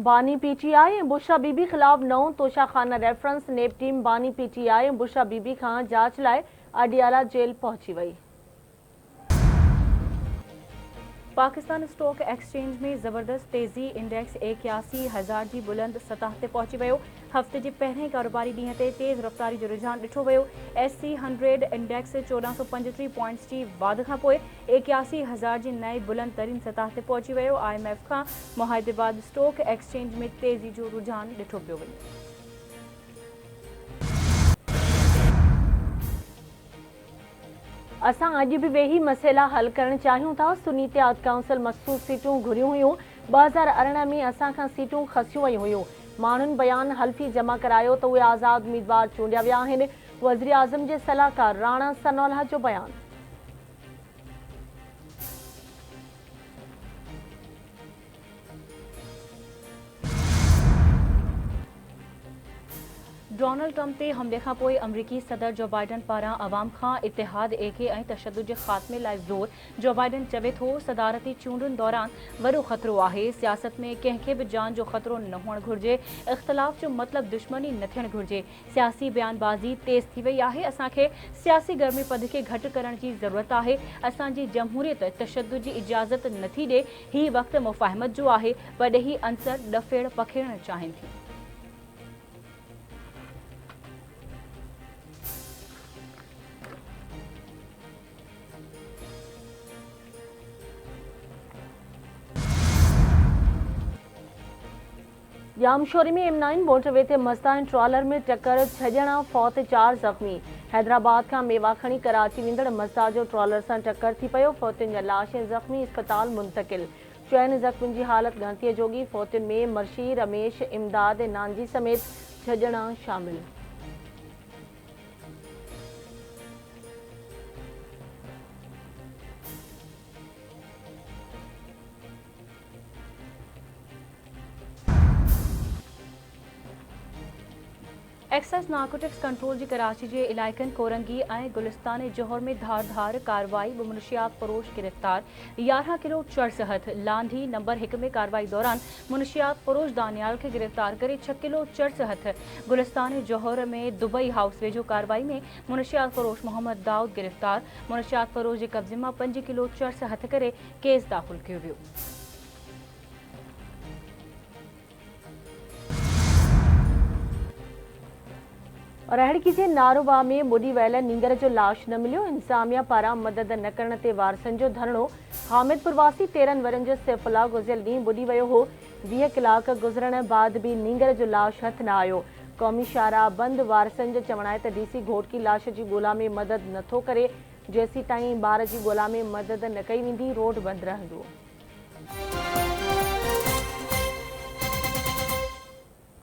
बानी पीटीआई ऐं बुशरा बीबी ख़िलाफ़ नओं तोशाखाना रेफरेंस नेब टीम बानी पीटीआई ऐं बुशरा बीबी खां जांच लाइ अडियाला जेल पहुची वई। पाकिस्तान स्टॉक एक्सचेंज में ज़बरदस्त तेज़ी, इंडेक्स 81,000 की बुलंद सतह ते पहुची वियो। हफ़्ते जे पहिरें कारोबारी ॾींहं ते तेज़ रफ़्तारी जो रुझान ॾिठो वियो। SC 100 इंडेक्स 1435 पॉइंट्स जी वाध खां पोइ 81,000 जी नई बुलंद तरीन सतह ते पहुची वियो। IMF खां मुआहदे बाद स्टॉक एक्सचेंज में तेज़ी जो रुझान ॾिठो पियो वञे। असां अॼु बि वेही मसइला हल करणु चाहियूं था। सुन्नी इत्तेहाद काउंसिल मखसूस सीटूं घुरियूं हुयूं। 2018 में असां खां सीटूं खसियूं वयूं हुयूं। माण्हुनि बयान हल्फ़ी जमा करायो त उहे आज़ाद उम्मीदवार चूंडिया विया आहिनि। वज़ीर आज़म जे सलाहकार राणा सनोल्हा जो बयानु। डोनाल्ड ट्रंप ते हमले खां पोइ अमरीकी सदर जो बाइडन पारां अवाम खां इतिहाद एके ऐं तशद्दुद जे ख़ात्मे लाइ ज़ोर। जो बाइडन चवे थो सदारती चूंडुनि दौरान वॾो ख़तरो आहे। सियासत में कंहिंखे बि जान जो ख़तरो न हुअणु घुरिजे। इख़्तिलाफ़ जो मतिलबु दुश्मनी न थियणु घुरिजे। सियासी बयानबाज़ी तेज़ थी वई आहे। असांखे सियासी गर्मीपद खे घटि करण जी ज़रूरत आहे। असांजी जमहूरियत तशद्दुद जी इजाज़त नथी ॾिए। हीउ वक़्तु मुफ़ाहिमत जो आहे। ॿई अंसर ॾफेड़ पखेड़णु चाहिनि थियूं। यामशोरी में M9 मोटरवे ते मस्तान ट्रॉलर में टक्कर, 6 ॼणा फौत, 4 ज़ख़्मी। हैदराबाद खां मेवा खणी कराची वेंदड़ मस्ता जो ट्रॉलर सां टक्कर थी पियो। फौतियुनि जा लाश ऐं ज़ख़्मी इस्पताल मुंतक़िल। 4 ज़ख़्मियुनि जी हालत गणतीअ जोगी। फौतियुनि में मर्शी, रमेश, इमदाद ऐं नानजी समेत 6 ॼणा शामिल। एक्साइज़ नारकोटिक्स कंट्रोल जी कराची जे इलाइक़नि कोरंगी ऐं गुलिस्तान जौहर में धार कार्रवाई। ॿ मुनशियात फरोश गिरफ़्तार। 11 किलो चर्स हथ। लांधी नंबर 1 में कार्रवाई दौरान मुनशियात फरोश दानियाल खे गिरफ़्तार करे 6 किलो चर्स हथ। गुलिस्तान जौहर में दुबई हाउस वेझो कार्रवाई में मुनशियात फरोश मोहम्मद दाऊद गिरफ़्तार। मुनशियात फरोश जे कब्ज़े मां 5 किलो चर्स हथ करे केस दाख़िल कयो वियो। रहिड़की जे नारोवा में ॿुॾी वियल नींगर जो लाश न मिलियो। इंतिज़ामिया पारां मदद न करण ते वारसनि जो धरणो। हामिदपुर वासी 13 वरनि जो सैफुल्ला गुज़िरियल ॾींहुं ॿुॾी वियो हो। 20 कलाक गुज़रण बाद बि नींगर जो लाश हथ न आयो। क़ौमी शाहराह बंद। वारसनि जो चवणु आहे त DC घोटकी लाश जी ॻोल्हा में मदद नथो करे। जेसीं ताईं ॿार जी ॻोल्हा में मदद न कई वेंदी, रोड बंदि रहंदो।